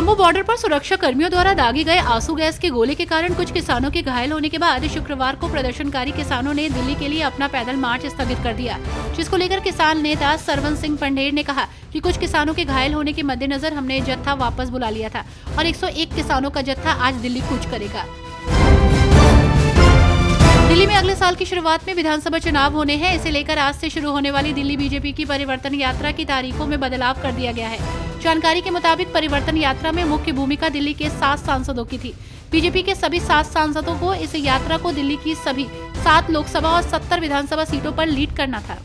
Jammu border पर सुरक्षा कर्मियों द्वारा दागे गए आंसू गैस के गोले के कारण कुछ किसानों के घायल होने के बाद शुक्रवार को प्रदर्शनकारी किसानों ने दिल्ली के लिए अपना पैदल मार्च स्थगित कर दिया, जिसको लेकर किसान नेता सरवन सिंह पंडेर ने कहा कि कुछ किसानों के घायल होने के मद्देनजर हमने जत्था वापस बुला लिया था और 101 किसानों का जत्था आज दिल्ली कूच करेगा। दिल्ली में अगले साल की शुरुआत में विधानसभा चुनाव होने हैं। इसे लेकर आज से शुरू होने वाली दिल्ली बीजेपी की परिवर्तन यात्रा की तारीखों में बदलाव कर दिया गया है। जानकारी के मुताबिक परिवर्तन यात्रा में मुख्य भूमिका दिल्ली के 7 सांसदों की थी। बीजेपी के सभी 7 सांसदों को इस यात्रा को दिल्ली की सभी 7 लोकसभा और 70 विधानसभा सीटों पर लीड करना था।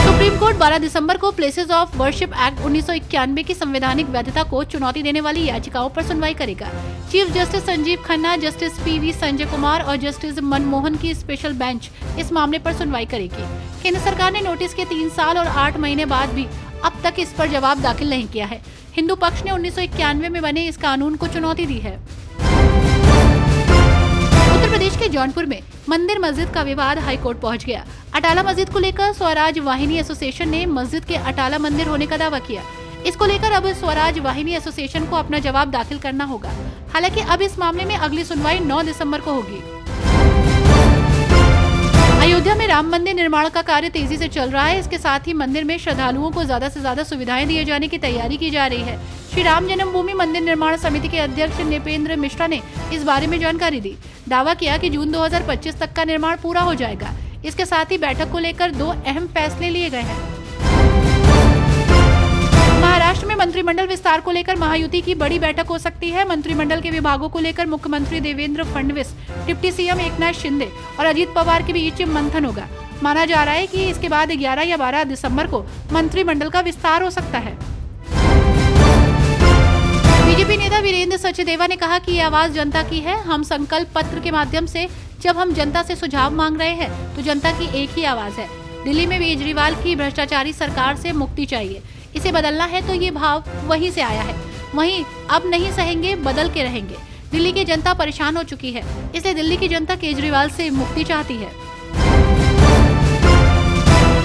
सुप्रीम कोर्ट 12 दिसंबर को प्लेसेस ऑफ वर्शिप एक्ट 1991 की संवैधानिक वैधता को चुनौती देने वाली याचिकाओं पर सुनवाई करेगा। Chief justice Sanjeev Khanna, justice PV Sanjay Kumar और जस्टिस मनमोहन की स्पेशल बेंच इस मामले पर सुनवाई करेगी। केंद्र सरकार ने नोटिस के 3 साल और 8 महीने बाद भी अब तक इस पर जवाब दाखिल नहीं किया है। हिंदू पक्ष ने 1991 में बने इस कानून को चुनौती दी है। उत्तर प्रदेश के जौनपुर में मंदिर मस्जिद का विवाद हाईकोर्ट पहुंच गया। अटाला मस्जिद को लेकर स्वराज वाहिनी एसोसिएशन ने मस्जिद के अटाला मंदिर होने का दावा किया। इसको लेकर अब स्वराज वाहिनी एसोसिएशन को अपना जवाब दाखिल करना होगा। हालांकि अब इस मामले में अगली सुनवाई 9 दिसंबर को होगी। अयोध्या में राम मंदिर निर्माण का कार्य तेजी से चल रहा है। इसके साथ ही मंदिर में श्रद्धालुओं को ज्यादा से ज्यादा सुविधाएं दिए जाने की तैयारी की जा रही है। श्री राम जन्मभूमि मंदिर निर्माण समिति के अध्यक्ष नृपेंद्र मिश्रा ने इस बारे में जानकारी दी। दावा किया कि जून 2025 तक का निर्माण पूरा हो जाएगा। इसके साथ ही बैठक को लेकर 2 अहम फैसले लिए गए हैं। महाराष्ट्र में मंत्रिमंडल विस्तार को लेकर महायुति की बड़ी बैठक हो सकती है। मंत्रिमंडल के विभागों को लेकर मुख्यमंत्री देवेंद्र फडणवीस, डिप्टी सीएम एकनाथ शिंदे और अजित पवार के बीच मंथन होगा। माना जा रहा है कि इसके बाद 11 या 12 दिसंबर को मंत्रिमंडल का विस्तार हो सकता है। बीजेपी नेता वीरेंद्र सचदेवा ने कहा कि ये आवाज जनता की है। हम संकल्प पत्र के माध्यम से जब हम जनता से सुझाव मांग रहे हैं तो जनता की एक ही आवाज है। दिल्ली में केजरीवाल की भ्रष्टाचारी सरकार से मुक्ति चाहिए, इसे बदलना है तो ये भाव वहीं से आया है। वहीं अब नहीं सहेंगे, बदल के रहेंगे। दिल्ली की जनता परेशान हो चुकी है, इसलिए दिल्ली की जनता केजरीवाल से मुक्ति चाहती है।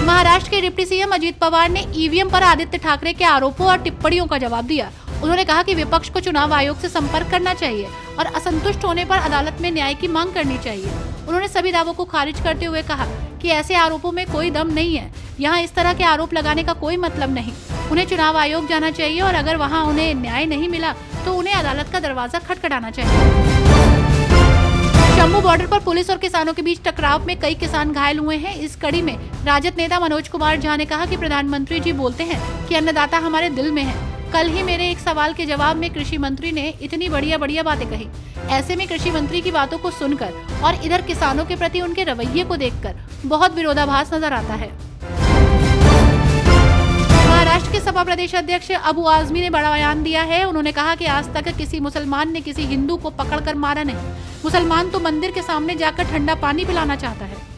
महाराष्ट्र के डिप्टी सीएम अजित पवार ने ईवीएम पर आदित्य ठाकरे के आरोपों और टिप्पणियों का जवाब दिया। उन्होंने कहा कि विपक्ष को चुनाव आयोग से संपर्क करना चाहिए और असंतुष्ट होने पर अदालत में न्याय की मांग करनी चाहिए। उन्होंने सभी दावों को खारिज करते हुए कहा कि ऐसे आरोपों में कोई दम नहीं है। यहाँ इस तरह के आरोप लगाने का कोई मतलब नहीं। उन्हें चुनाव आयोग जाना चाहिए और अगर वहाँ उन्हें न्याय नहीं मिला तो उन्हें अदालत का दरवाजा खटखटाना चाहिए। जम्मू बॉर्डर पर पुलिस और किसानों के बीच टकराव में कई किसान घायल हुए हैं। इस कड़ी में राजद नेता मनोज कुमार झा ने कहा कि प्रधानमंत्री जी बोलते हैं कि अन्नदाता हमारे दिल में है। कल ही मेरे एक सवाल के जवाब में कृषि मंत्री ने इतनी बढ़िया बातें कही। ऐसे में कृषि मंत्री की बातों को सुनकर और इधर किसानों के प्रति उनके रवैये को देखकर बहुत विरोधाभास नजर आता है। महाराष्ट्र के सपा प्रदेश अध्यक्ष अबू आजमी ने बड़ा बयान दिया है। उन्होंने कहा कि आज तक किसी मुसलमान ने किसी हिंदू को पकड़कर मारा नहीं। मुसलमान तो मंदिर के सामने जाकर ठंडा पानी पिलाना चाहता है।